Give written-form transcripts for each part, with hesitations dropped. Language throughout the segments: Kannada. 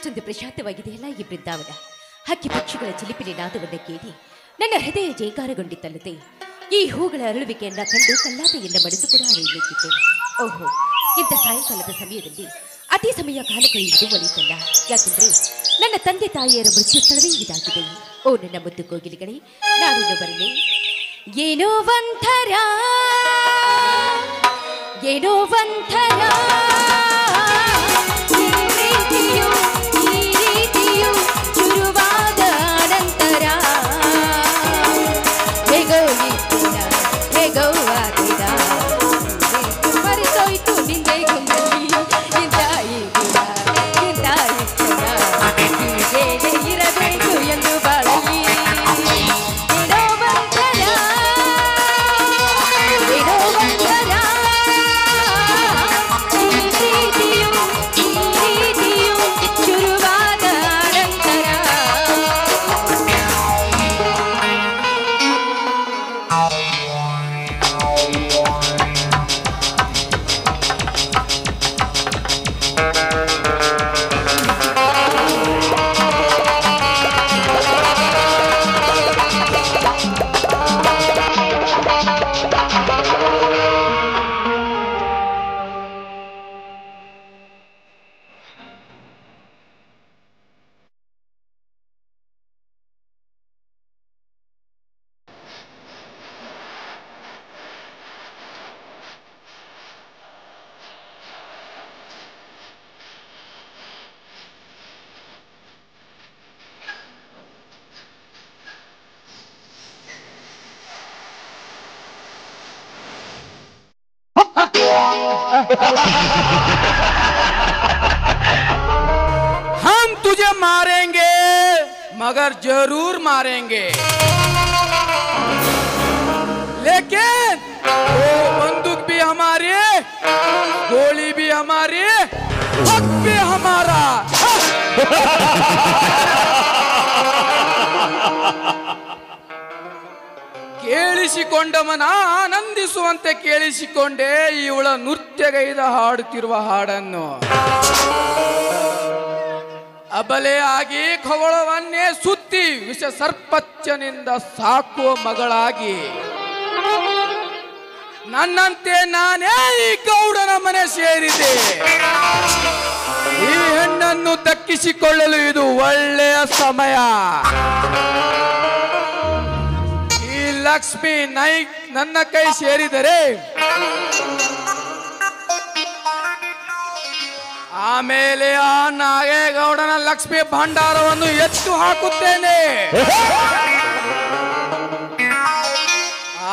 ಎಷ್ಟೊಂದು ಪ್ರಶಾಂತವಾಗಿದೆಯಲ್ಲ ಈ ಬೃಂದಾವನ. ಹಕ್ಕಿ ಪಕ್ಷಿಗಳ ಚಿಲಿಪಿಲಿ ನಾದವನ್ನು ಕೇಳಿ ನನ್ನ ಹೃದಯ ಜೈಕಾರಗೊಂಡಿತ್ತಲ್ಲದೆ ಈ ಹೂಗಳ ಅರಳುವಿಕೆಯನ್ನ ಕಂಡು ಕಲ್ಲಾತೆಯಿಂದ ಮನಸ್ಸು ಕೂಡ ಅರಿಯಬೇಕಿತ್ತು. ಓಹೋ, ಇಂಥ ಸಾಯಂಕಾಲದ ಸಮಯದಲ್ಲಿ ಅತಿ ಸಮಯ ಕಾಲ ಕಳೆಯುವುದು ಒಳಿತಲ್ಲ. ಯಾಕೆಂದ್ರೆ ನನ್ನ ತಂದೆ ತಾಯಿಯರ ಮೃತ್ಯು ಸ್ಥಳವೇ ಇದಾಗಿದೆ. ಓ ನನ್ನ ಮುದ್ದು ಕೋಗಿಲಿಗಳೇ, ನಾನಿನ್ನು ಬರಲಿ. ಏನೋ ಒಂಥರ हम तुझे मारेंगे मगर जरूर मारेंगे, लेकिन वो बंदूक भी हमारी, गोली भी हमारी, हक भी हमारा। ಕೇಳಿಸಿಕೊಂಡವನ ಆನಂದಿಸುವಂತೆ ಕೇಳಿಸಿಕೊಂಡೆ ಇವಳ ನೃತ್ಯಗೈದ ಹಾಡುತ್ತಿರುವ ಹಾಡನ್ನು. ಅಬಲೆ ಆಗಿ ಖಗೋಳವನ್ನೇ ಸುತ್ತಿ ವಿಷ ಸರ್ಪಚ್ಚನಿಂದ ಸಾಕುವ ಮಗಳಾಗಿ ನನ್ನಂತೆ ನಾನೇ ಈ ಗೌಡನ ಮನೆ ಸೇರಿದೆ. ಈ ಹೆಣ್ಣನ್ನು ದಕ್ಕಿಸಿಕೊಳ್ಳಲು ಇದು ಒಳ್ಳೆಯ ಸಮಯ. ಲಕ್ಷ್ಮಿ ನಾಯ್ಕ್ ನನ್ನ ಕೈ ಸೇರಿದರೆ ಆಮೇಲೆ ಆ ನಾಗೇಗೌಡನ ಲಕ್ಷ್ಮಿ ಭಂಡಾರವನ್ನು ಎತ್ತು ಹಾಕುತ್ತೇನೆ.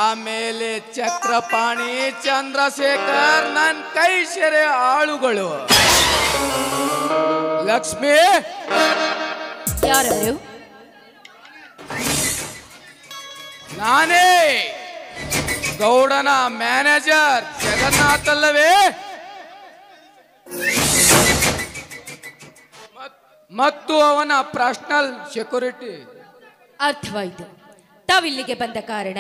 ಆಮೇಲೆ ಚಕ್ರಪಾಣಿ ಚಂದ್ರಶೇಖರ್ ನನ್ನ ಕೈ ಸೇರೆ ಆಳುಗಳು. ಲಕ್ಷ್ಮಿ ಯಾರು? ನಾನೇ ಗೌಡನ ಮ್ಯಾನೇಜರ್ ಜಗನ್ನಾಥ್ ಅಲ್ಲವೇ? ಮತ್ತು ಅವನ ಪರ್ಸನಲ್ ಸೆಕ್ಯೂರಿಟಿ. ಅರ್ಥವಾಯಿತು. ತಾವಿಲ್ಲಿಗೆ ಬಂದ ಕಾರಣ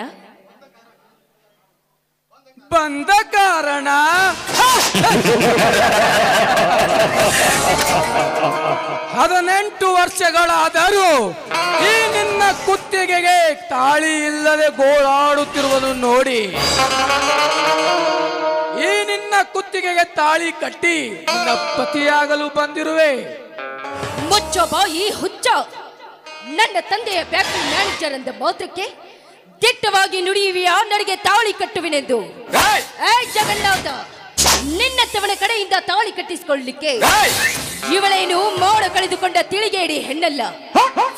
18 ವರ್ಷಗಳಾದರೂ ಈ ನಿನ್ನ ಕುತ್ತಿಗೆಗೆ ತಾಳಿ ಇಲ್ಲದೆ ಗೋಳಾಡುತ್ತಿರುವುದು ನೋಡಿ ಈ ನಿನ್ನ ಕುತ್ತಿಗೆಗೆ ತಾಳಿ ಕಟ್ಟಿ ನಿನ್ನ ಪತಿಯಾಗಲು ಬಂದಿರುವೆ. ಮುಚ್ಚೋ ಬಾಯಿ ಹುಚ್ಚ! ನನ್ನ ತಂದೆಯ ಫ್ಯಾಕ್ಟರಿ ಮ್ಯಾನೇಜರ್ ಅಂದ ಮಾತ್ರಕ್ಕೆ ದಿಟ್ಟವಾಗಿ ನುಡಿಯುವಿಯಾ ನನಗೆ ತಾಳಿ ಕಟ್ಟುವಿನೆಂದು? ಜಗನ್ನಾಥ, ನಿನ್ನ ತವಳ ಕಡೆಯಿಂದ ತಾಳಿ ಕಟ್ಟಿಸಿಕೊಳ್ಳಲಿಕ್ಕೆ ಇವಳೇನು ಮೋಡ ಕಳೆದುಕೊಂಡ ತಿಳಿಗೇಡಿ ಹೆಣ್ಣಲ್ಲ.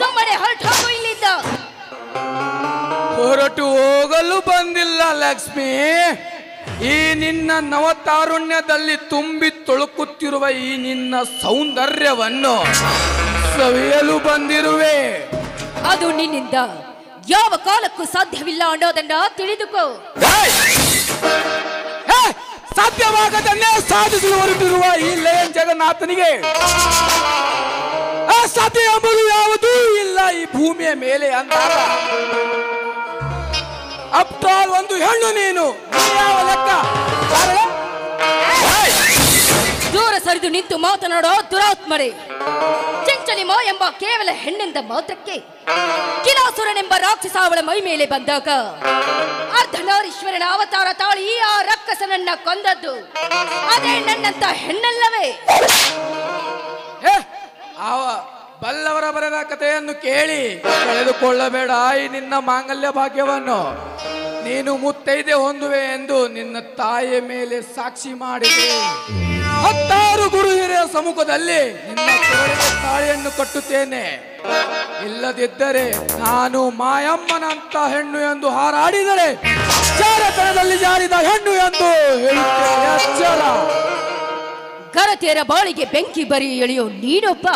ಸುಮ್ಮನೆ ಹೊರಟು ಹೋಗು ಇಲ್ಲಿಂದ. ಹೊರಟು ಹೋಗಲು ಬಂದಿಲ್ಲ ಲಕ್ಷ್ಮಿ. ಈ ನಿನ್ನ ನವತಾರುಣ್ಯದಲ್ಲಿ ತುಂಬಿ ತೊಳುಕುತ್ತಿರುವ ಈ ನಿನ್ನ ಸೌಂದರ್ಯವನ್ನು ಸವಿಯಲು ಬಂದಿರುವೆ. ಅದು ನಿನ್ನಿಂದ ಯಾವ ಕಾಲಕ್ಕೂ ಸಾಧ್ಯವಿಲ್ಲ ಅನ್ನೋದನ್ನ ತಿಳಿದುಕೋ. ಸಾಧ್ಯವಾಗದನ್ನೇ ಸಾಧಿಸಲು ಹೊರಟಿರುವ ಈ ಲಯನ್ ಜಗನ್ನಾಥನಿಗೆ ಅಸಾಧ್ಯ ಎಂಬುದು ಯಾವುದೂ ಇಲ್ಲ ಈ ಭೂಮಿಯ ಮೇಲೆ ಅಂದಾಗ ಆಫ್ಟರ್ ಆಲ್ ಒಂದು ಹೆಣ್ಣು ನೀನು ಯಾವ ಲೆಕ್ಕ? ದೂರ ಸರಿದು ನಿಂತು ಮಾತನಾಡೋ ದುರಾತ್ಮರೇ! ಚೆಂಚಲಿಮ ಎಂಬ ಕೇವಲ ಹೆಣ್ಣಿಂದ ಮಾತ್ರಕ್ಕೆ ಕಿಲಾಸುರನೆಂಬ ರಾಕ್ಷಸ ಅವಳ ಮೈ ಮೇಲೆ ಬಂದಾಗ ಅರ್ಧನಾರೀಶ್ವರನ ಅವತಾರ ತಾಳಿ ಆ ರಕ್ಕಸನನ್ನ ಕೊಂದದ್ದು ಅದೇ ನನ್ನಂತ ಹೆಣ್ಣಲ್ಲವೇ? ಬಲ್ಲವರ ಬರೆದ ಕಥೆಯನ್ನು ಕೇಳಿ ಕಳೆದುಕೊಳ್ಳಬೇಡ ಈ ನಿನ್ನ ಮಾಂಗಲ್ಯ ಭಾಗ್ಯವನ್ನು. ನೀನು ಮುತ್ತೈದೆ ಹೊಂದುವೆ ಎಂದು ನಿನ್ನ ತಾಯಿಯ ಮೇಲೆ ಸಾಕ್ಷಿ ಮಾಡಿದೆ. 10 ಗುರು ಹಿರಿಯ ಸಮ್ಮುಖದಲ್ಲಿ ನಿನ್ನ ತೋಳಿಗೆ ತಾಳಿಯನ್ನು ಕಟ್ಟುತ್ತೇನೆ. ಇಲ್ಲದಿದ್ದರೆ ನಾನು ಮಾಯಮ್ಮನಂತ ಹೆಣ್ಣು ಎಂದು ಹಾರಾಡಿದರೆ ಜಾರತನದಲ್ಲಿ ಜಾರಿದ ಹೆಣ್ಣು ಎಂದು ಹೇಳುತ್ತೇನೆ. ಎಚ್ಚರ. ಗರತಿಯರ ಬಾಳಿಗೆ ಬೆಂಕಿ ಬರಿ ಎಳೆಯೋ ನೀನೊಬ್ಬ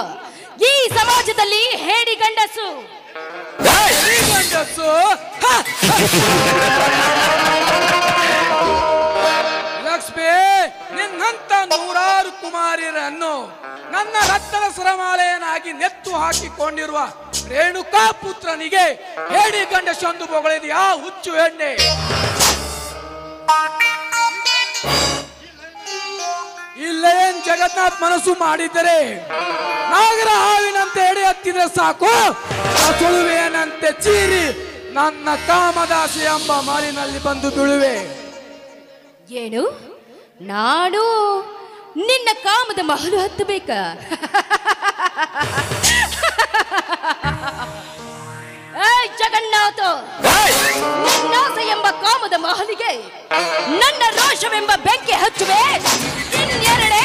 ಈ ಸಮಾಜದಲ್ಲಿ ಹೇಡಿ ಗಂಡಸು. ಲಕ್ಷ್ಮಿ, ನಿನ್ನಂತ 100 ಕುಮಾರಿಯರನ್ನು ನನ್ನ ರಕ್ತದ ಸರಮಾಲೆಯನ್ನಾಗಿ ನೆತ್ತು ಹಾಕಿಕೊಂಡಿರುವ ರೇಣುಕಾ ಪುತ್ರನಿಗೆ ಹೇಡಿ ಗಂಡಸೊಂದು ಬೊಗಳಿದೆಯಾ ಹುಚ್ಚು ಎಣ್ಣೆ? ಇಲ್ಲೇನ್ ಜಗನ್ನಾಥ್ ಮನಸ್ಸು ಮಾಡಿದ್ದರೆ ನಾಗರ ಹಾವಿನಂತೆ ಎಡೆ ಹತ್ತಿದ್ರೆ ಸಾಕು, ಸುಳುವೆಯನಂತೆ ಚೀರಿ ನನ್ನ ಕಾಮದಾಸಿ ಎಂಬ ಮಾರಿನಲ್ಲಿ ಬಂದು ಬೀಳುವೆ. ಏನು? ನಾನು ನಿನ್ನ ಕಾಮದ ಮಹಲು ಹತ್ತಬೇಕ? ಜಗನ್ನಾಥ, ನಿನ್ನಾಸ ಎಂಬ ಕಾಮದ ಮಹಲಿಗೆ ನನ್ನ ರೋಷವೆಂಬ ಬೆಂಕಿ ಹಚ್ಚುವೆ. ಇನ್ನೆರಡೇ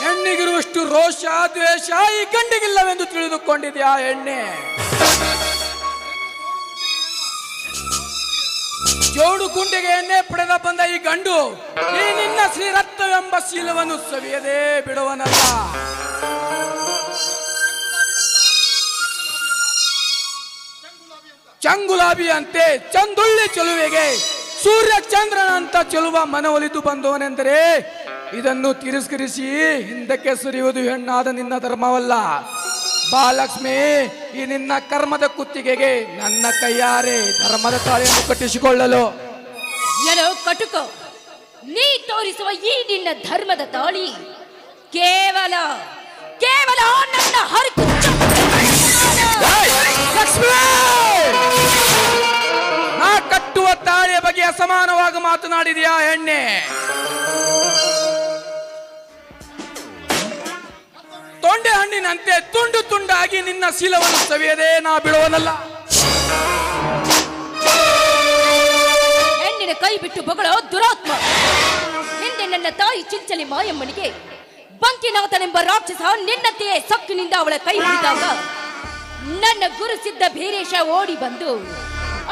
ಹೆಣ್ಣಿಗಿರುವಷ್ಟು ರೋಷ ದ್ವೇಷ ಈ ಗಂಡಿಗಿಲ್ಲವೆಂದು ತಿಳಿದುಕೊಂಡಿದ್ಯಾ ಎಣ್ಣೆ? ಜೋಡು ಗುಂಡಿಗೆ ಎಣ್ಣೆ ಪಡೆದ ಬಂದ ಈ ಗಂಡು ಈ ನಿನ್ನ ಶ್ರೀರತ್ನವೆಂಬ ಶೀಲವನ್ನು ಸವಿಯದೇ ಬಿಡುವನಲ್ಲ. ಚಂಗುಲಾಬಿ ಅಂತೆ ಚಂದುಳ್ಳಿ ಚೆಲುವೆಗೆ ಸೂರ್ಯ ಚಂದ್ರನಂತ ಚೆಲುವ ಮನವೊಲಿದು ಬಂದವನೆಂದರೆ ಇದನ್ನು ತಿರಸ್ಕರಿಸಿ ಹಿಂದಕ್ಕೆ ಸರಿಯುವುದು ಹೆಣ್ಣಾದ ನಿನ್ನ ಧರ್ಮವಲ್ಲ. ಬಾಲಕ್ಷ್ಮಿ, ಈ ನಿನ್ನ ಕರ್ಮದ ಕುತ್ತಿಗೆಗೆ ನನ್ನ ಕೈಯಾರೆ ಧರ್ಮದ ತಾಳಿಯನ್ನು ಕಟ್ಟಿಸಿಕೊಳ್ಳಲು. ಏನೋ ಕಟುಕ, ನೀ ತೋರಿಸುವ ಈ ನಿನ್ನ ಧರ್ಮದ ತಾಳಿ ಕೇವಲ ಕೇವಲ ನನ್ನ ನಾ ಕಟ್ಟುವ ತಾಳಿಯ ಬಗ್ಗೆ ಅಸಮಾನವಾಗಿ ಮಾತನಾಡಿದೆಯಾ ಹೆಣ್ಣೆ? ತೊಂಡೆ ಹಣ್ಣಿನಂತೆ ತುಂಡು ತುಂಡಾಗಿ ನಿನ್ನ ಶೀಲವನ್ನು ಸವಿಯದೆ ನಾ ಬಿಡುವನಲ್ಲ. ಹೆಣ್ಣಿನ ಕೈ ಬಿಟ್ಟು ಬೊಗಳೋ ದುರಾತ್ಮ. ಹಿಂದೆ ನನ್ನ ತಾಯಿ ಚಿಂಚಲಿ ಮಾಯಮ್ಮನಿಗೆ ಬಂಕಿನಾಥನೆಂಬ ರಾಕ್ಷಸ ನಿನ್ನಂತೆಯೇ ಸೊಕ್ಕಿನಿಂದ ಅವಳ ಕೈ ಹಿಡಿದಾಗ ನನ್ನ ಗುರು ಸಿದ್ಧ ಭೀರೇಶ ಓಡಿ ಬಂದು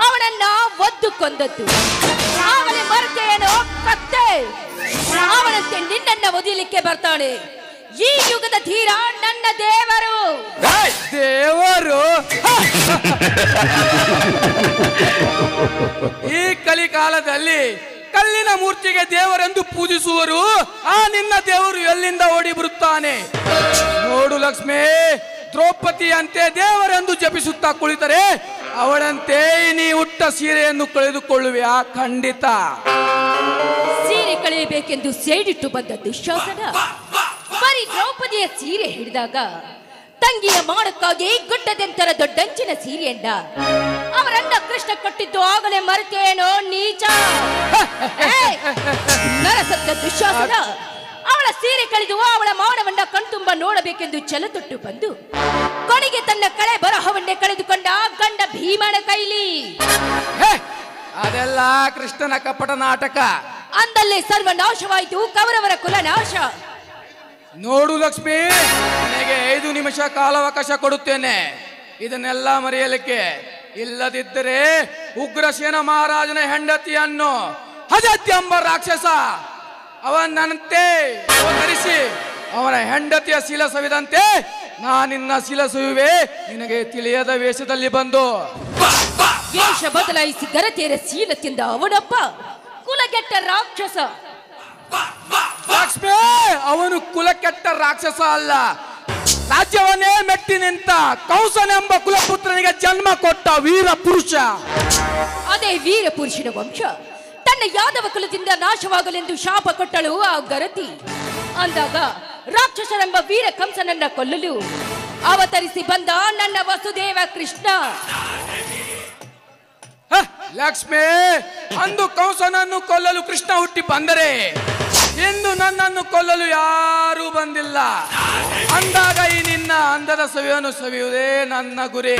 ಅವನನ್ನ ಒದ್ದು ಕೊಂದದ್ದು. ಅವನೇ ಮರೆತೇನೋ ಕತ್ತೆ, ಅವನಂತೆ ನಿನ್ನನ್ನ ಒದಿಲಿಕ್ಕೆ ಬರ್ತಾಳೆ ಈ ಯುಗದ ಧೀರ ನನ್ನ ದೇವರು. ದೇವರು ಈ ಕಲಿಕಾಲದಲ್ಲಿ ಕಲ್ಲಿನ ಮೂರ್ತಿಗೆ ದೇವರೆಂದು ಪೂಜಿಸುವರು. ಆ ನಿನ್ನ ದೇವರು ಎಲ್ಲಿಂದ ಓಡಿ ಬರುತ್ತಾನೆ? ನೋಡು ಲಕ್ಷ್ಮಿ, ದ್ರೌಪದಿಯಂತೆ ದೇವರೆಂದು ಜಪಿಸುತ್ತಾ ಕುಳಿತರೆ ಅವಳಂತೆ ನೀ ಉಟ್ಟ ಸೀರೆಯನ್ನು ಕಳೆದುಕೊಳ್ಳುವೆಯಾ? ಖಂಡಿತ. ಸೀರೆ ಕಳೆಯಬೇಕೆಂದು ಸೇಡಿಟ್ಟು ಬಂದ ದುಶ್ಯಾಸನ ಬರೀ ದ್ರೌಪದಿಯ ಸೀರೆ ಹಿಡಿದಾಗ ತಂಗಿಯ ಮಾಡಕ್ಕಾಗಿ ಗುಡ್ಡದೆಂತರ ದೊಡ್ಡಂಚಿನ ಸೀರೆಯನ್ನ ಅವರನ್ನ ಕೃಷ್ಣ ಕೊಟ್ಟಿದ್ದು ಆಗಲೇ ಮರೆತೇನೋ ನೀಚ. ನರಸತ್ತ ದುಶ್ಯಾಸನ ಅವಳ ಸೀರೆ ಕಳೆದು ಅವಳ ಮಾನವನ್ನ ಕಣ್ತುಂಬ ನೋಡಬೇಕೆಂದು ಛಲತೊಟ್ಟು ಬಂದು ಕೊನೆಗೆ ತನ್ನ ಕಳೆ ಬರಹವನ್ನೇ ಕಳೆದುಕೊಂಡ ಗಂಡ ಭೀಮನ ಕೈಲಿ. ಅದೆಲ್ಲ ಕೃಷ್ಣನ ಕಪಟ ನಾಟಕ. ಅಂದಲ್ಲೇ ಸರ್ವನಾಶವಾಯಿತು ಕೌರವರ ಕುಲನಾಶ. ನೋಡು ಲಕ್ಷ್ಮಿ, ನನಗೆ 5 ನಿಮಿಷ ಕಾಲಾವಕಾಶ ಕೊಡುತ್ತೇನೆ ಇದನ್ನೆಲ್ಲ ಮರೆಯಲಿಕ್ಕೆ. ಇಲ್ಲದಿದ್ದರೆ ಉಗ್ರಸೇನ ಮಹಾರಾಜನ ಹೆಂಡತಿಯನ್ನು ಅಜತ್ಯ ಎಂಬ ರಾಕ್ಷಸ ಅವನಂತೆ ಧರಿಸಿ ಅವನ ಹೆಂಡತಿಯ ಶೀಲ ಸವಿದಂತೆ ನಾನಿನ್ನ ಶೀಲ ಸವಿವೆ ನಿನಗೆ ತಿಳಿಯದ ವೇಷದಲ್ಲಿ ಬಂದು. ವೇಷ ಬದಲಾಯಿಸಿ ಗರತಿಯರ ಶೀಲ ತಿಂದ ಅವನೊಬ್ಬ ಕುಲಗೆಟ್ಟ ರಾಕ್ಷಸ. ಲಕ್ಷ್ಮಿ, ಅವನು ಕುಲಕೆಟ್ಟ ರಾಕ್ಷಸ ಅಲ್ಲ, ರಾಜ್ಯವನ್ನೇ ಮೆಟ್ಟಿ ನಿಂತ ಕೌಸನೆಂಬ ಕುಲಪುತ್ರನಿಗೆ ಜನ್ಮ ಕೊಟ್ಟ ವೀರ ಪುರುಷ. ಅದೇ ವೀರ ಪುರುಷನ ವಂಶ ನನ್ನ ಯಾದವ ಕುಲದಿಂದ ನಾಶವಾಗಲೆಂದು ಶಾಪ ಕೊಟ್ಟಳು ಆ ಗರತಿ. ಅಂದಾಗ ರಾಕ್ಷಸರೆಂಬ ವೀರ ಕಂಸನನ್ನ ಕೊಲ್ಲಲು ಅವತರಿಸಿ ಬಂದ ನನ್ನ ವಸುದೇವ ಕೃಷ್ಣ. ಲಕ್ಷ್ಮಿ, ಅಂದು ಕಂಸನನ್ನು ಕೊಲ್ಲಲು ಕೃಷ್ಣ ಹುಟ್ಟಿ ಬಂದರೆ ಇಂದು ನನ್ನನ್ನು ಕೊಲ್ಲಲು ಯಾರೂ ಬಂದಿಲ್ಲ. ಅಂದಾಗ ಈ ನಿನ್ನ ಅಂದದ ಸವಿಯನ್ನು ಸವಿಯುವುದೇ ನನ್ನ ಗುರಿ.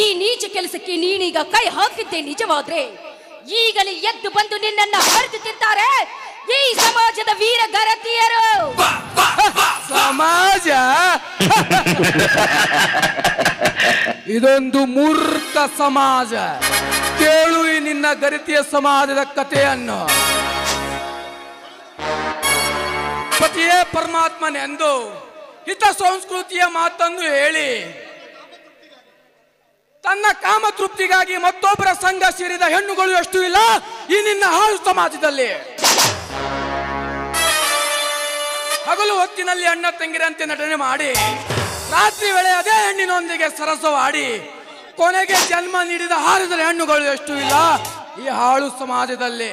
ಈ ನೀಚ ಕೆಲಸಕ್ಕೆ ನೀನೀಗ ಕೈ ಹಾಕಿದ್ದೆ ನಿಜವಾದ್ರೆ ಈಗಲೇ ಎದ್ದು ಬಂದು ನಿನ್ನನ್ನು ಹರಿದು ತಿಂತಾರೆ ಈ ಸಮಾಜದ ವೀರ ಗರತಿಯರು. ಸಮಾಜ ಇದೊಂದು ಮೂರ್ಖ ಸಮಾಜ. ಕೇಳು ಈ ನಿನ್ನ ಗರತಿಯ ಸಮಾಜದ ಕಥೆಯನ್ನು. ಪತಿಯೇ ಪರಮಾತ್ಮನೆಂದು ಹಿತ ಸಂಸ್ಕೃತಿಯ ಮಾತನ್ನು ಹೇಳಿ ತನ್ನ ಕಾಮ ತೃಪ್ತಿಗಾಗಿ ಮತ್ತೊಬ್ಬರ ಸಂಘ ಸೇರಿದ ಹೆಣ್ಣುಗಳು ಎಷ್ಟು ಇಲ್ಲ ಈ ನಿನ್ನ ಹಾಳು ಸಮಾಜದಲ್ಲಿ. ಹಗಲು ಹೊತ್ತಿನಲ್ಲಿ ಅಣ್ಣ ತಂಗಿರಂತೆ ನಟನೆ ಮಾಡಿ ರಾತ್ರಿ ವೇಳೆ ಅದೇ ಹೆಣ್ಣಿನೊಂದಿಗೆ ಸರಸವಾಡಿ ಕೊನೆಗೆ ಜನ್ಮ ನೀಡಿದ ಹಾರಿದ ಹೆಣ್ಣುಗಳು ಎಷ್ಟು ಇಲ್ಲ ಈ ಹಾಳು ಸಮಾಜದಲ್ಲಿ.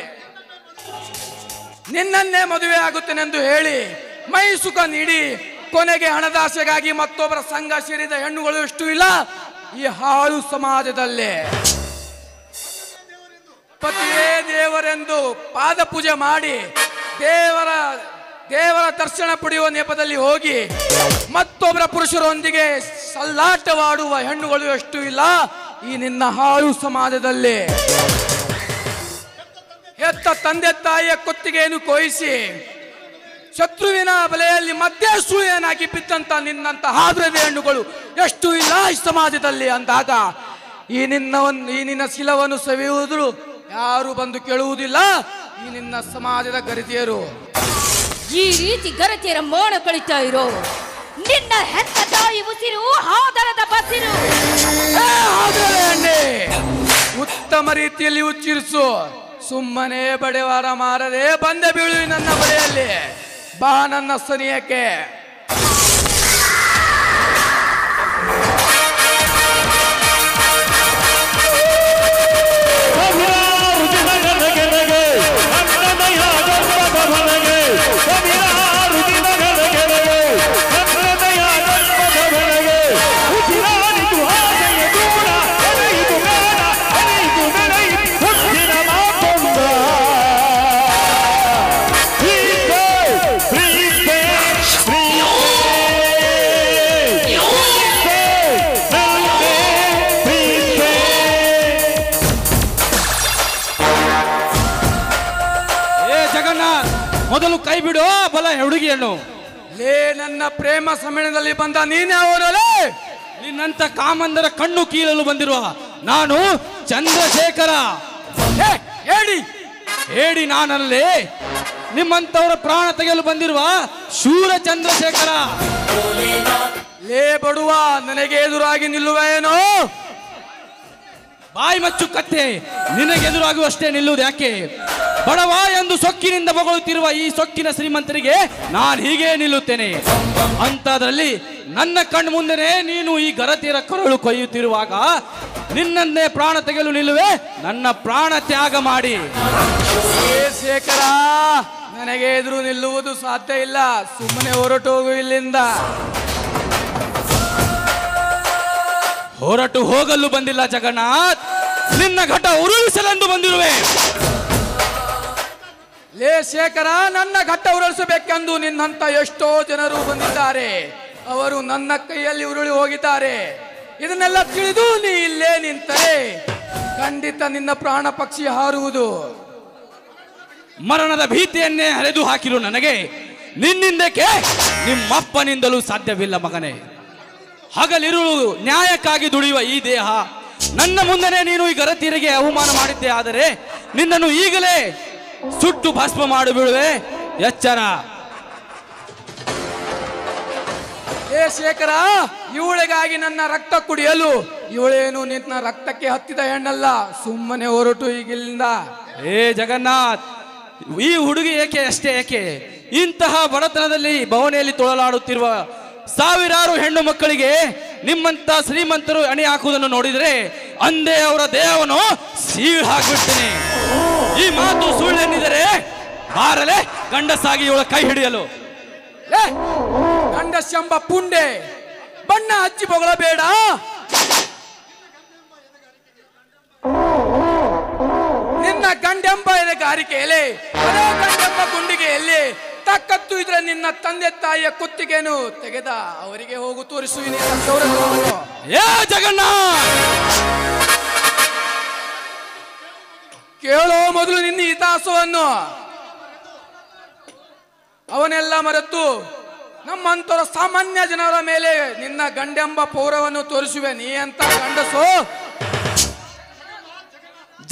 ನಿನ್ನನ್ನೇ ಮದುವೆ ಆಗುತ್ತೇನೆಂದು ಹೇಳಿ ಮೈ ಸುಖ ನೀಡಿ ಕೊನೆಗೆ ಹಣದಾಸೆಗಾಗಿ ಮತ್ತೊಬ್ಬರ ಸಂಘ ಸೇರಿದ ಹೆಣ್ಣುಗಳು ಎಷ್ಟು ಇಲ್ಲ ಈ ಹಾಳು ಸಮಾಜದಲ್ಲಿ. ಪತಿಯೇ ದೇವರೆಂದು ಪಾದ ಪೂಜೆ ಮಾಡಿ ದೇವರ ದರ್ಶನ ಪಡೆಯುವ ನೆಪದಲ್ಲಿ ಹೋಗಿ ಮತ್ತೊಬ್ಬರ ಪುರುಷರೊಂದಿಗೆ ಸಲ್ಲಾಟವಾಡುವ ಹೆಣ್ಣುಗಳು ಎಷ್ಟು ಇಲ್ಲ ಈ ನಿನ್ನ ಹಾಳು ಸಮಾಜದಲ್ಲಿ. ಹೆತ್ತ ತಂದೆ ತಾಯಿಯ ಕುತ್ತಿಗೆಯನ್ನು ಕೊಯಿಸಿ ಶತ್ರುವಿನ ಬಲೆಯಲ್ಲಿ ಮಧ್ಯೆ ಸುಳಿಯನಾಗಿ ಬಿದ್ದಂತ ನಿನ್ನಂತ ಹಾದ್ರದ ಹೆಣ್ಣುಗಳು ಎಷ್ಟು ಇಲ್ಲ ಈ ಸಮಾಜದಲ್ಲಿ. ಅಂದಾಗ ಈ ನಿನ್ನ ಶಿಲವನ್ನು ಸವಿಯುವುದು ಯಾರು ಬಂದು ಕೇಳುವುದಿಲ್ಲ ಈ ನಿನ್ನ ಸಮಾಜದ ಗರತಿಯರು. ಈ ರೀತಿ ಗರತಿಯರ ಮೋಡ ಕಳಿತಾ ಇರೋ ನಿನ್ನ ಹೆತ್ತ ತಾಯಿ ಉಸಿರು ಹಾದರದ ಬಸಿರು. ಉತ್ತಮ ರೀತಿಯಲ್ಲಿ ಉಚ್ಚರಿಸು. ಸುಮ್ಮನೆ ಬಡೆವಾರ ಮಾರದೆ ಬಂದೆ ಬೀಳು ನನ್ನ ಬಳಿಯಲ್ಲಿ. ಬಾ ನನ್ನ ಸನಿಯಕ್ಕೆ. ಮೊದಲು ಕೈ ಬಿಡು ಬಲ ಹುಡುಗಿಯನ್ನು. ಲೇ ನನ್ನ ಪ್ರೇಮ ಸಮ್ಮೇಳನದಲ್ಲಿ ಬಂದ ನೀನೇ ಅವರಲ್ಲೇ. ನಿನ್ನಂತ ಕಾಮಂದರ ಕಣ್ಣು ಕೀಳಲು ಬಂದಿರುವ ನಾನು ಚಂದ್ರಶೇಖರ. ಹೇಳಿ ನಾನಲ್ಲೇ ನಿಮ್ಮಂತವರ ಪ್ರಾಣ ತೆಗೆಯಲು ಬಂದಿರುವ ಶೂರ ಚಂದ್ರಶೇಖರ. ಲೇ ಬಡುವ, ನನಗೆ ಎದುರಾಗಿ ನಿಲ್ಲುವೇನೋ? ಬಾಯಿ ಮಚ್ಚು ಕತ್ತೆ, ನಿನಗೆ ಎದುರಾಗುವಷ್ಟೇ ನಿಲ್ಲುವುದು ಯಾಕೆ? ಬಡವ ಎಂದು ಸೊಕ್ಕಿನಿಂದ ಬಗಳುತ್ತಿರುವ ಈ ಸೊಕ್ಕಿನ ಶ್ರೀಮಂತರಿಗೆ ನಾನು ಹೀಗೆ ನಿಲ್ಲುತ್ತೇನೆ. ಅಂತದ್ರಲ್ಲಿ ನನ್ನ ಕಣ್ಣು ಮುಂದೆನೆ ನೀನು ಈ ಗರತಿಯರ ಕರಳು ಕೊಯ್ಯುತ್ತಿರುವಾಗ ನಿನ್ನನ್ನೇ ಪ್ರಾಣ ತೆಗೆಯಲು ನಿಲ್ಲುವೆ? ನನ್ನ ಪ್ರಾಣ ತ್ಯಾಗ ಮಾಡಿ. ಶೇಖರ, ನನಗೆ ಎದುರು ನಿಲ್ಲುವುದು ಸಾಧ್ಯ ಇಲ್ಲ. ಸುಮ್ಮನೆ ಹೊರಟು ಹೋಗು ಇಲ್ಲಿಂದ. ಹೊರಟು ಹೋಗಲು ಬಂದಿಲ್ಲ ಜಗನ್ನಾಥ್, ನಿನ್ನ ಘಟ ಉರುಳಿಸಲೆಂದು ಬಂದಿರುವೆ. ಲೇ ಶೇಖರ, ನನ್ನ ಘಟ್ಟ ಉರುಳಿಸಬೇಕೆಂದು ನಿನ್ನಂತ ಎಷ್ಟೋ ಜನರು ಬಂದಿದ್ದಾರೆ. ಅವರು ನನ್ನ ಕೈಯಲ್ಲಿ ಉರುಳಿ ಹೋಗಿದ್ದಾರೆ. ಇದನ್ನೆಲ್ಲ ತಿಳಿದು ನೀ ಇಲ್ಲೇ ನಿಂತರೆ ಖಂಡಿತ ನಿನ್ನ ಪ್ರಾಣ ಪಕ್ಷಿ ಹಾರುವುದು. ಮರಣದ ಭೀತಿಯನ್ನೇ ಹರಿದು ಹಾಕಿರು ನನಗೆ ನಿನ್ನಿಂದಕ್ಕೆ ನಿಮ್ಮಪ್ಪನಿಂದಲೂ ಸಾಧ್ಯವಿಲ್ಲ ಮಗನೇ. ಹಗಲಿರುಳು ನ್ಯಾಯಕ್ಕಾಗಿ ದುಡಿಯುವ ಈ ದೇಹ ನನ್ನ ಮುಂದೆನೇ ನೀನು ಈ ಗರತಿಯರಿಗೆ ಅವಮಾನ ಮಾಡಿದ್ದೆ. ಆದರೆ ನಿನ್ನನ್ನು ಈಗಲೇ ಸುಟ್ಟು ಭಸ್ಮ ಮಾಡಿ ಬಿಡುವೆ, ಎಚ್ಚರ. ಏ ಶೇಖರ, ಇವಳಿಗಾಗಿ ನನ್ನ ರಕ್ತ ಕುಡಿಯಲು ಇವಳೇನು ನಿನ್ನ ರಕ್ತಕ್ಕೆ ಹತ್ತಿದ ಹೆಣ್ಣಲ್ಲ. ಸುಮ್ಮನೆ ಹೊರಟು ಈಗಿಲ್ಲಿಂದ. ಏ ಜಗನ್ನಾಥ್, ಈ ಹುಡುಗಿ ಏಕೆ ಅಷ್ಟೇ ಏಕೆ? ಇಂತಹ ಬಡತನದಲ್ಲಿ ಭವನೆಯಲ್ಲಿ ತೊಳಲಾಡುತ್ತಿರುವ ಸಾವಿರಾರು ಹೆಣ್ಣು ಮಕ್ಕಳಿಗೆ ನಿಮ್ಮಂತ ಶ್ರೀಮಂತರು ಅಣಿ ಹಾಕುವುದನ್ನು ನೋಡಿದರೆ ಅಂದೇ ಅವರ ದೇಹವನ್ನು ಸೀಳ್ ಹಾಕ್ಬಿಡ್ತೇನೆ. ಈ ಮಾತು ಸುಳ್ಳೆನ್ನಿದರೆ ಬಾರಲೆ ಗಂಡಸಾಗಿ ಇವಳ ಕೈ ಹಿಡಿಯಲು. ಗಂಡಸೆಂಬ ಪುಂಡೆ ಬಣ್ಣ ಹಚ್ಚಿ ಬೊಗಳಬೇಡ. ನಿನ್ನ ಗಂಡೆಂಬ ಎದೆಗಾರಿಕೆಯಲ್ಲಿ ಅದೇ ಗಂಡೆಂಬ ಗುಂಡಿಗೆಯಲ್ಲಿ ತಕ್ಕತ್ತು ಇದ್ರೆ ನಿನ್ನ ತಂದೆ ತಾಯಿಯ ಕುತ್ತಿಗೆನು ತೆಗೆದ ಅವರಿಗೆ ಹೋಗು ತೋರಿಸುವಿನಿ ಸೌರಭ್ಯವನ್ನು. ಏ ಜಗನ್ನಾಥ್, ಕೇಳೋ ಮೊದಲು ನಿನ್ನ ಇತಿಹಾಸವನ್ನು. ಅವನೆಲ್ಲ ಮರೆತು ನಮ್ಮಂತರ ಸಾಮಾನ್ಯ ಜನರ ಮೇಲೆ ನಿನ್ನ ಗಂಡೆಂಬ ಪೌರವನ್ನು ತೋರಿಸುವೆ. ನೀ ಅಂತ ಗಂಡಸು.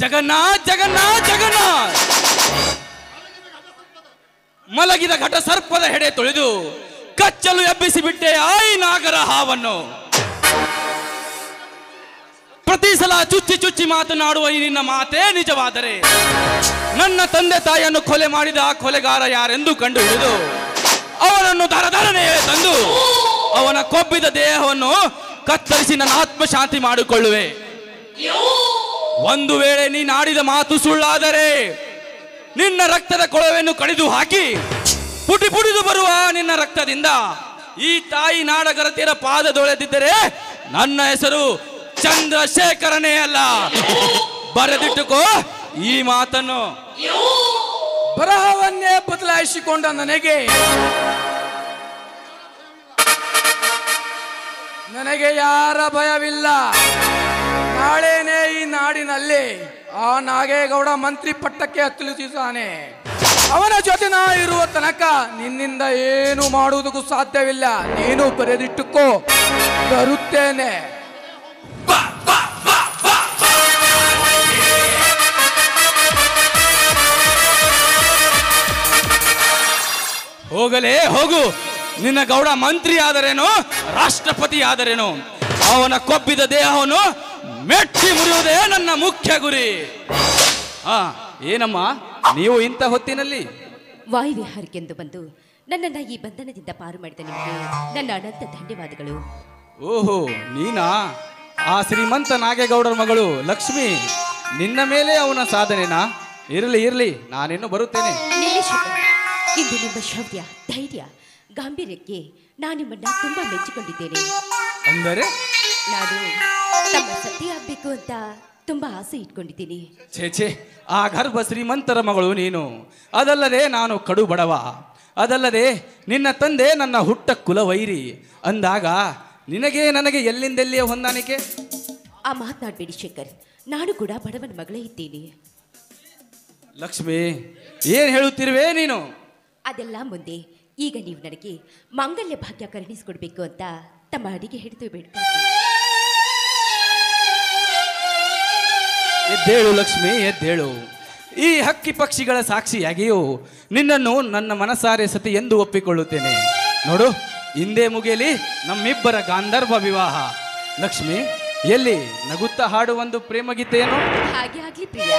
ಜಗನ್ನಾಥ್ ಜಗನ್ನಾಥ್ ಜಗನ್ನಾಥ್, ಮಲಗಿದ ಘಟ ಸರ್ಪದ ಹೆಡೆ ತೊಳೆದು ಕಚ್ಚಲು ಎಬ್ಬಿಸಿ ಬಿಟ್ಟೆ ಆಯಿ ನಾಗರ ಹಾವನ್ನು. ಪ್ರತಿ ಸಲ ಚುಚ್ಚಿ ಚುಚ್ಚಿ ಮಾತನಾಡುವ ಈ ನಿನ್ನ ಮಾತೇ ನಿಜವಾದರೆ ನನ್ನ ತಂದೆ ತಾಯಿಯನ್ನು ಕೊಲೆ ಮಾಡಿದ ಆ ಕೊಲೆಗಾರ ಯಾರೆಂದು ಕಂಡು ಹಿಡಿದು ಅವನನ್ನು ದರದರನೆ ತಂದು ಅವನ ಕೊಬ್ಬಿದ ದೇಹವನ್ನು ಕತ್ತರಿಸಿ ನನ್ನ ಆತ್ಮಶಾಂತಿ ಮಾಡಿಕೊಳ್ಳುವೆ. ಒಂದು ವೇಳೆ ನೀನಾಡಿದ ಮಾತು ಸುಳ್ಳಾದರೆ ನಿನ್ನ ರಕ್ತದ ಕೊಳವೆಯನ್ನು ಕಡಿದು ಹಾಕಿ ಪುಟಿ ಪುಡಿದು ಬರುವ ನಿನ್ನ ರಕ್ತದಿಂದ ಈ ತಾಯಿ ನಾಡಗರತಿಯರ ಪಾದದೊಳೆದಿದ್ದರೆ ನನ್ನ ಹೆಸರು ಚಂದ್ರಶೇಖರನೇ ಅಲ್ಲ. ಬರೆದಿಟ್ಟುಕೋ ಈ ಮಾತನ್ನು. ಬರಹವನ್ನೇ ಬದಲಾಯಿಸಿಕೊಂಡ ನನಗೆ ಯಾರ ಭಯವಿಲ್ಲ. ನಾಳೆನೇ ಈ ನಾಡಿನಲ್ಲಿ ಆ ನಾಗೇಗೌಡ ಮಂತ್ರಿ ಪಟ್ಟಕ್ಕೆ ಹತ್ತುತ್ತಿದ್ದಾನೆ. ಅವನ ಜೊತೆ ನಾ ಇರುವ ತನಕ ನಿನ್ನಿಂದ ಏನು ಮಾಡುವುದಕ್ಕೂ ಸಾಧ್ಯವಿಲ್ಲ. ನೀನು ಬರೆದಿಟ್ಟುಕೋ, ಬರುತ್ತೇನೆ. ಹೋಗಲೇ ಹೋಗು. ನಿನ್ನ ಗೌಡ ಮಂತ್ರಿ ಆದರೇನೋ ರಾಷ್ಟ್ರಪತಿ ಆದರೇನೋ ಅವನ ಕೊಬ್ಬಿದ ದೇಹವನ್ನು ಮೆಟ್ಟಿ ಮುರಿಯುವುದೇ ನನ್ನ ಮುಖ್ಯ ಗುರಿ. ಏನಮ್ಮ ನೀವು ಇಂಥ ಹೊತ್ತಿನಲ್ಲಿ ವಾಯುವಿಹಾರಕ್ಕೆಂದು ಬಂದು ನನ್ನನ್ನು ಈ ಬಂಧನದಿಂದ ಪಾರು ಮಾಡಿದ ನಿಮಗೆ ನನ್ನ ಅನಂತ ಧನ್ಯವಾದಗಳು. ಓಹೋ, ನೀನಾ ಆ ಶ್ರೀಮಂತ ನಾಗೇಗೌಡರ ಮಗಳು ಲಕ್ಷ್ಮಿ? ನಿನ್ನ ಮೇಲೆ ಅವನ ಸಾಧನೆನಾ? ಇರಲಿ ಇರಲಿ, ನಾನಿನ್ನು ಬರುತ್ತೇನೆ. ಇಂದು ನಿಮ್ಮ ಶೌರ್ಯ, ಧೈರ್ಯ, ಗಾಂಭೀರ್ಯಕ್ಕೆ ನಾನು ನಿಮ್ಮನ್ನ ತುಂಬಾ ಮೆಚ್ಚಿಕೊಂಡಿದ್ದೇನೆ. ಅಂದರೆ ನಾನು ತಮ್ಮ ಸತಿ ಆಗ್ಬೇಕು ಅಂತ ತುಂಬಾ ಆಸೆ ಇಟ್ಕೊಂಡಿದ್ದೀನಿ. ಛೇ, ಆ ಗರ್ಭ ಶ್ರೀಮಂತರ ಮಗಳು ನೀನು. ಅದಲ್ಲದೆ ನಾನು ಕಡು ಬಡವ. ಅದಲ್ಲದೆ ನಿನ್ನ ತಂದೆ ನನ್ನ ಹುಟ್ಟ ಕುಲವೈರಿ ಅಂದಾಗ ನಿನಗೆ ನನಗೆ ಎಲ್ಲಿಂದೆಲ್ಲಿಯ ಹೊಂದಾಣಿಕೆ? ಆ ಮಾತನಾಡಬೇಡಿ ಶೇಖರ್, ನಾನು ಕೂಡ ಬಡವನ ಮಗಳೇ ಇದ್ದೀನಿ. ಲಕ್ಷ್ಮಿ, ಏನ್ ಹೇಳುತ್ತಿರುವೆ ನೀನು? ಅದೆಲ್ಲ ಮುಂದೆ. ಈಗ ನೀವು ನನಗೆ ಮಾಂಗಲ್ಯ ಭಾಗ್ಯ ಕರುಣಿಸಿಕೊಡ್ಬೇಕು ಅಂತ ತಮ್ಮ ಅಡಿಗೆ ಹಿಡಿದು ಬಿಡ್ಬೇಕು. ಎದ್ದೇಳು ಲಕ್ಷ್ಮಿ, ಎದ್ದೇಳು. ಈ ಹಕ್ಕಿ ಪಕ್ಷಿಗಳ ಸಾಕ್ಷಿಯಾಗಿಯೂ ನಿನ್ನನ್ನು ನನ್ನ ಮನಸಾರೆ ಸತಿ ಎಂದು ಒಪ್ಪಿಕೊಳ್ಳುತ್ತೇನೆ. ನೋಡು, ಹಿಂದೆ ಮುಗಿಯಲಿ ನಮ್ಮಿಬ್ಬರ ಗಾಂಧರ್ವ ವಿವಾಹ. ಲಕ್ಷ್ಮಿ, ಎಲ್ಲಿ ನಗುತ್ತಾ ಹಾಡುವೊಂದು ಪ್ರೇಮ ಗೀತೆಯನ್ನು? ಹಾಗೆ ಆಗ್ಲಿ ಪ್ರಿಯ.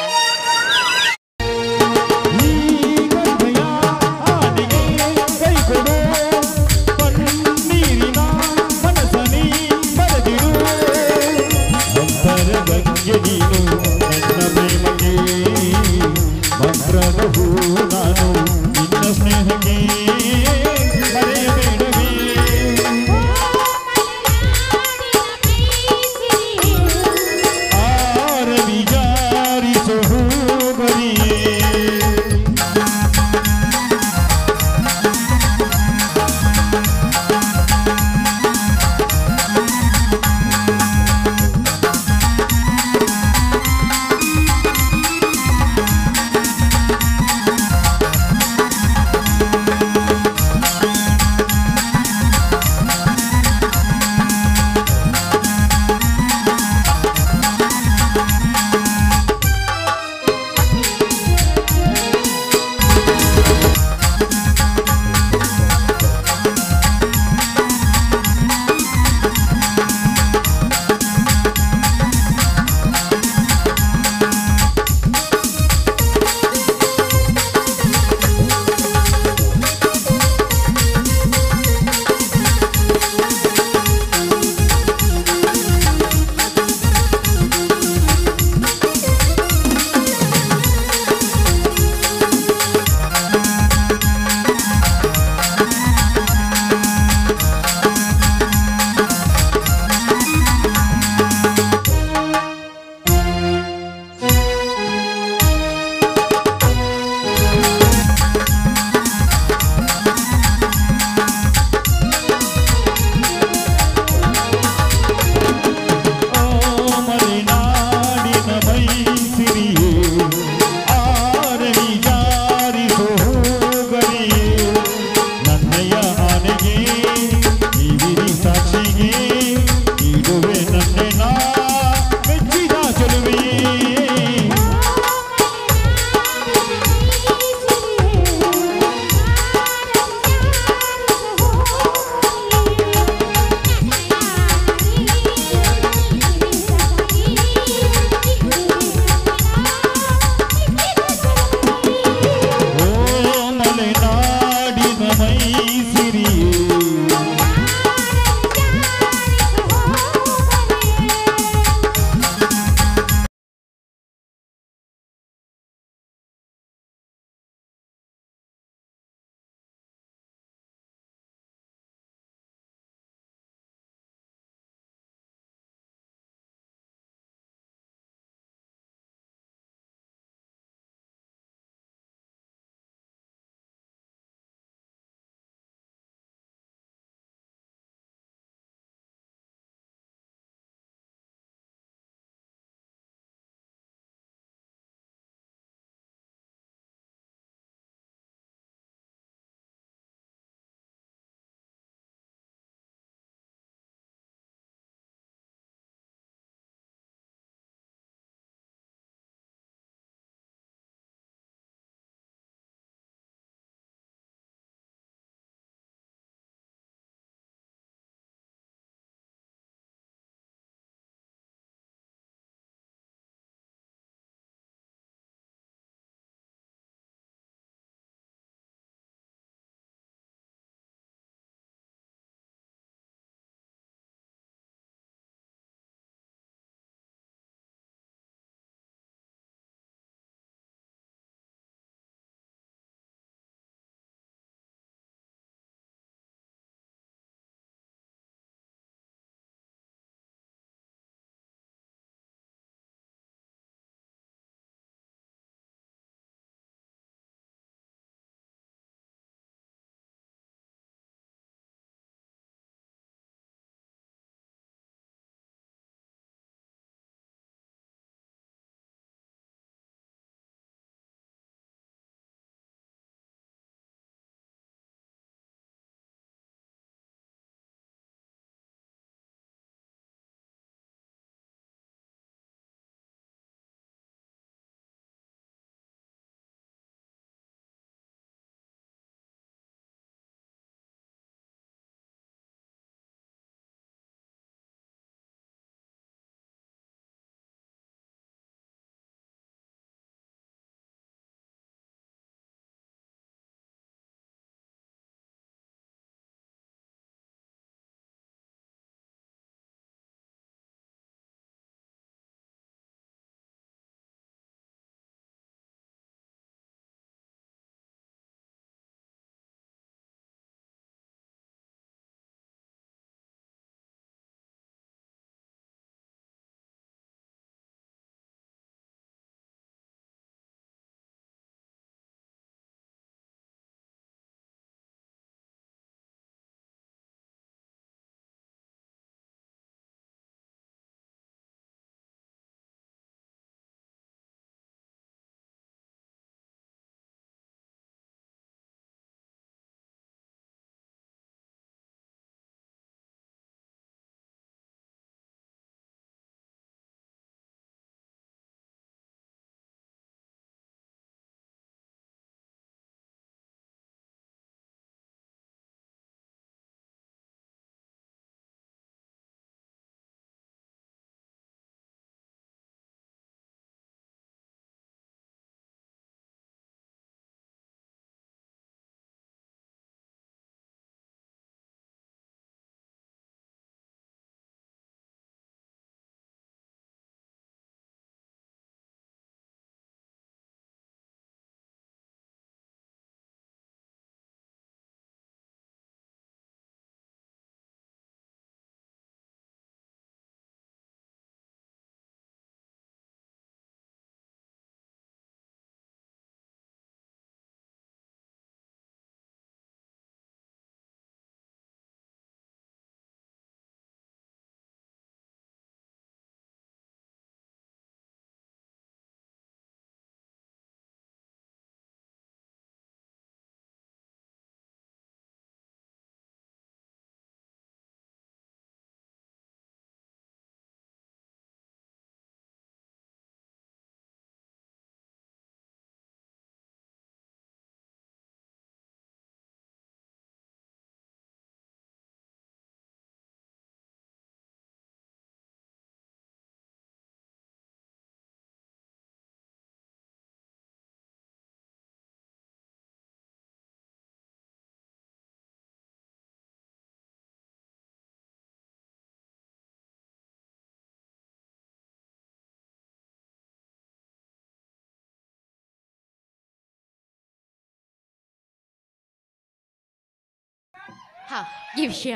ಹಾ, ಈ ವಿಷಯ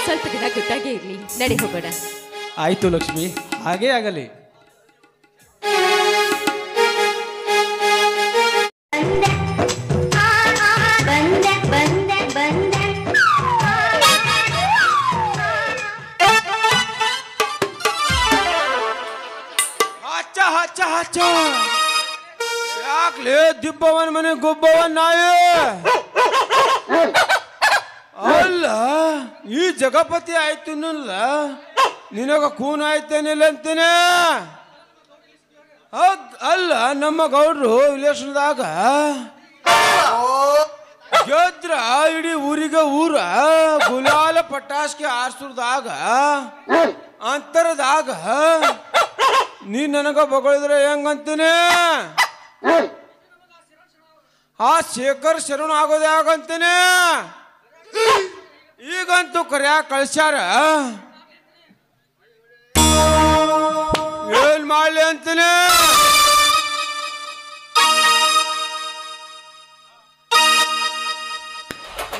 ಸ್ವಲ್ಪ ದಿನ ಗೊತ್ತಾಗೇ ಇರ್ಲಿ. ನಡೆ ಹೋಗೋಣ. ಆಯ್ತು ಲಕ್ಷ್ಮಿ, ಹಾಗೇ ಆಗಲಿ. ಯಾಕ್ಲೇ ದಿಬ್ಬವನ್ ಮನೆ ಗೊಬ್ಬವನ್ ನಾಯಿ ಅಲ್ಲ, ಈ ಜಗಪತಿ ಆಯ್ತು ನಿನಗ ಕೂನ್ ಆಯ್ತೇನಿಲ್ಲ ಅಂತೇನೆ. ಅಲ್ಲ, ನಮ್ಮ ಗೌಡ್ರು ವಿಲೇಶದಾಗ ಗೆದ್ರ ಇಡೀ ಊರಿಗೆ ಊರ ಗುಲಾಲ ಪಟಾಸ್ಗೆ ಆರ್ಸುರ್ದಾಗ ಅಂತರದಾಗ ನೀ ನನಗ ಬಗಳಿದ್ರೆ ಹೆಂಗಂತೀನಿ? ಆ ಶೇಖರ್ ಶರಣ ಆಗೋದೇ ಆಗಂತೀನಿ. ಈಗಂತೂ ಕರ್ಯಾಕ ಕಳ್ಸ್ಯಾರ, ಏನ್ ಮಾಡ್ಲಿ ಅಂತೀನಿ?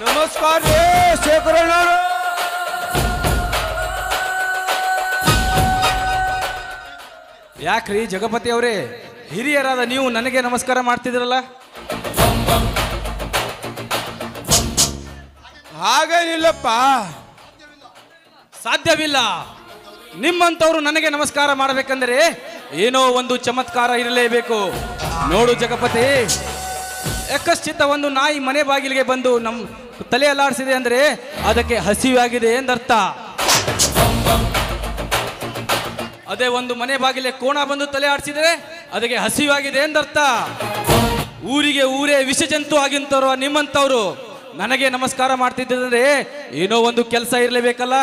ನಮಸ್ಕಾರ ರೀ ಶೇಖರಣ್ಣವರು. ಯಾಕ್ರಿ ಜಗಪತಿ ಅವರೇ, ಹಿರಿಯರಾದ ನೀವು ನನಗೆ ನಮಸ್ಕಾರ ಮಾಡ್ತಿದ್ರಲ್ಲ? ಹಾಗೇನಿಲ್ಲಪ್ಪ, ಸಾಧ್ಯವಿಲ್ಲ. ನಿಮ್ಮಂತವ್ರು ನನಗೆ ನಮಸ್ಕಾರ ಮಾಡಬೇಕಂದ್ರೆ ಏನೋ ಒಂದು ಚಮತ್ಕಾರ ಇರಲೇಬೇಕು. ನೋಡು ಜಗಪತಿ, ಯಕಶ್ಚಿತ್ತ ಒಂದು ನಾಯಿ ಮನೆ ಬಾಗಿಲಿಗೆ ಬಂದು ನಮ್ಮ ತಲೆ ಅಲ್ಲಾಡಿಸಿದೆ ಅಂದ್ರೆ ಅದಕ್ಕೆ ಹಸಿವಾಗಿದೆ ಎಂದರ್ಥ. ಅದೇ ಒಂದು ಮನೆ ಬಾಗಿಲಿಗೆ ಕೋಣ ಬಂದು ತಲೆ ಆಡಿಸಿದರೆ ಅದಕ್ಕೆ ಹಸಿವಾಗಿದೆ ಎಂದರ್ಥ. ಊರಿಗೆ ಊರೇ ವಿಷ ಜಂತು ಆಗಿಂತವ್ರು ನಿಮ್ಮಂತವ್ರು ನನಗೆ ನಮಸ್ಕಾರ ಮಾಡ್ತಿದ್ದಂದ್ರೆ ಏನೋ ಒಂದು ಕೆಲಸ ಇರಲೇಬೇಕಲ್ಲ.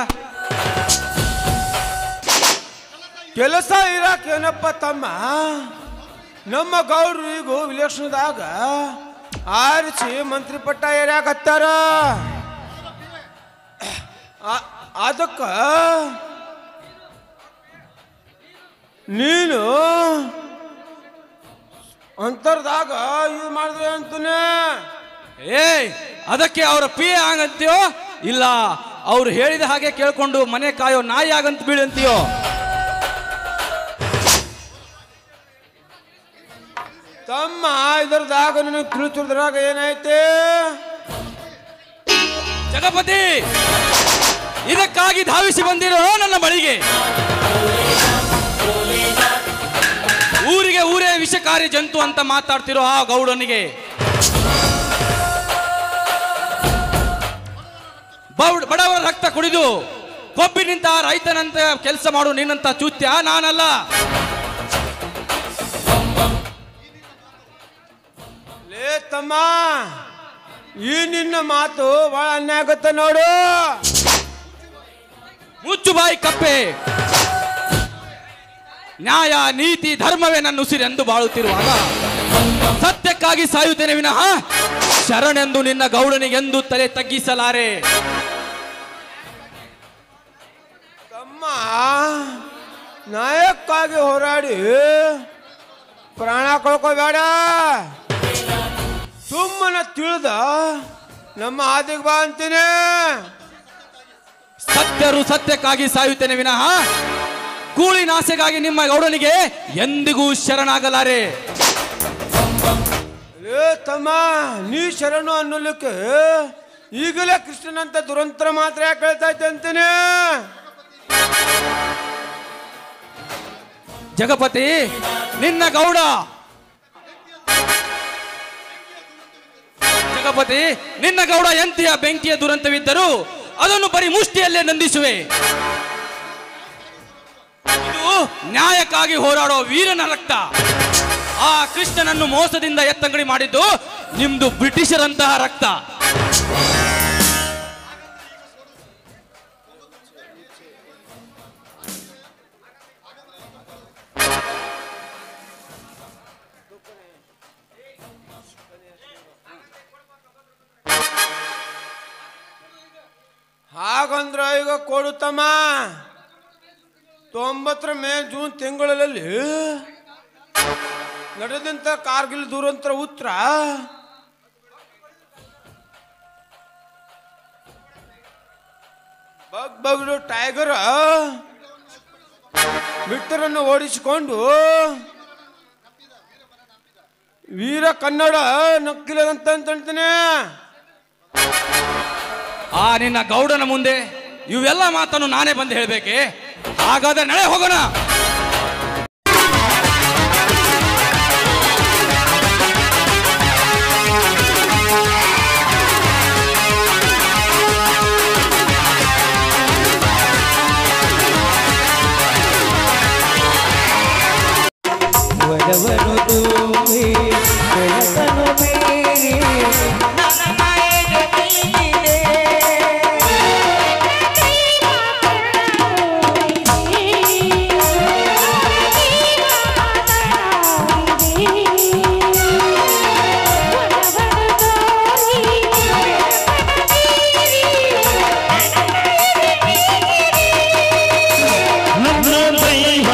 ಕೆಲಸ ಇರಾಕೇನಪ್ಪ ತಮ್ಮ, ನಮ್ಮ ಗೌಡ್ರು ಈಗ ವಿಲೇಶದಾಗ ಆರಿಸಿ ಮಂತ್ರಿ ಪಟ್ಟ ಏರ್ಯಾಕತ್ತಾರ. ಅದಕ್ಕ ನೀನು ಅಂತರ್ದಾಗ ಇದು ಮಾಡಿದ್ರೆ ಅಂತಾನೆ. ಅದಕ್ಕೆ ಅವರ ಪಿ ಆಗಂತೀಯೋ ಇಲ್ಲ ಅವ್ರು ಹೇಳಿದ ಹಾಗೆ ಕೇಳ್ಕೊಂಡು ಮನೆ ಕಾಯೋ ನಾಯಿ ಆಗಂತ ಬೀಳಂತೀಯೋ? ತಮ್ಮ ಇದರದಾಗ ನಿನಗೆ ತಿಳಿಸಿದ್ರಾಗ ಏನೈತೆ? ಜಗಪತಿ, ಇದಕ್ಕಾಗಿ ಧಾವಿಸಿ ಬಂದಿರೋ ನನ್ನ ಬಳಿಗೆ. ಊರಿಗೆ ಊರೇ ವಿಷಕಾರಿ ಜಂತು ಅಂತ ಮಾತಾಡ್ತಿರೋ ಆ ಗೌಡನಿಗೆ ಬಡವರ ರಕ್ತ ಕುಡಿದು ಕೊಬ್ಬಿನಿಂತ ರೈತನಂತ ಕೆಲಸ ಮಾಡು ನಿನ್ನಂತ ಚೂತ್ಯ ನಾನಲ್ಲ. ಲೇ ತಮ್ಮ, ಈ ನಿನ್ನ ಮಾತು ಬಹಳ ಅನ್ಯಾಯ ಆಗುತ್ತೆ ನೋಡು. ಮುಚ್ಚು ಬಾಯಿ ಕಪ್ಪೆ. ನ್ಯಾಯ ನೀತಿ ಧರ್ಮವೇ ನನ್ನ ಉಸಿರೆಂದು ಬಾಳುತ್ತಿರುವಾಗ ಸತ್ಯಕ್ಕಾಗಿ ಸಾಯುತ್ತೇನೆ ವಿನಃ ಶರಣೆಂದು ನಿನ್ನ ಗೌಡನಿಗೆಂದು ತಲೆ ತಗ್ಗಿಸಲಾರೆ. ತಮ್ಮ, ನ್ಯಾಯಕ್ಕಾಗಿ ಹೋರಾಡಿ ಪ್ರಾಣ ಕಳ್ಕೋಬೇಡ. ಸುಮ್ಮನೆ ತಿಳಿದ ನಮ್ಮ ಹಾದಿಗೆ ಬಾ ಅಂತೀನಿ. ಸತ್ಯರು ಸತ್ಯಕ್ಕಾಗಿ ಸಾಯುತ್ತೇನೆ ವಿನಃ ಕೂಳಿನಾಸೆಗಾಗಿ ನಿಮ್ಮ ಗೌಡನಿಗೆ ಎಂದಿಗೂ ಶರಣಾಗಲಾರೆ. ಏ ತಮ್ಮ, ನೀ ಶರಣು ಅನ್ನಲಿಕ್ಕೆ ಈಗಲೇ ಕೃಷ್ಣನಂತ ದುರಂತರ ಮಾತ್ರ ಯಾಕೆ ಹೇಳ್ತಾ ಇದ್ದೆ ಅಂತೀನಿ? ಜಗಪತಿ, ನಿನ್ನ ಗೌಡ ಜಗಪತಿ ನಿನ್ನ ಗೌಡ ಎಂತೆಯ ಬೆಂಕಿಯ ದುರಂತವಿದ್ದರೂ ಅದನ್ನು ಬರೀ ಮುಷ್ಟಿಯಲ್ಲೇ ನಂದಿಸುವೆ. ಇದು ನ್ಯಾಯಕ್ಕಾಗಿ ಹೋರಾಡೋ ವೀರನ ರಕ್ತ. ಆ ಕೃಷ್ಣನನ್ನು ಮೋಸದಿಂದ ಎತ್ತಂಗಡಿ ಮಾಡಿದ್ದು ನಿಮ್ದು ಬ್ರಿಟಿಷರಂತಹ ರಕ್ತ. ಹಾಗಂದ್ರ ಈಗ ಕೊಡುತ್ತಮ್ಮ 90 ಮೇ ಜೂನ್ ತಿಂಗಳಲ್ಲಿ ನಡೆದಂತ ಕಾರ್ಗಿಲ್ ದುರಂತರ ಉತ್ತರ ಬಗ್ಬಗ್ಲು ಟೈಗರ್ ಬಿಟ್ಟರನ್ನು ಓಡಿಸಿಕೊಂಡು ವೀರ ಕನ್ನಡ ನಕ್ಕಿಲ್ಲದಂತಂತಾನೆ. ಆ ನಿನ್ನ ಗೌಡನ ಮುಂದೆ ಇವೆಲ್ಲ ಮಾತನ್ನು ನಾನೇ ಬಂದು ಹೇಳ್ಬೇಕೆ? ಹಾಗಾದ್ರೆ ನಡೆ ಹೋಗೋಣ. ವರವನು ತುಂಬಿ ಬೆಳಕನು ಬೀರಿ ನನ್ನ ಮಾಯೆಗೆ ಬೀರಿದೆ. ನನ್ನ ದೈವ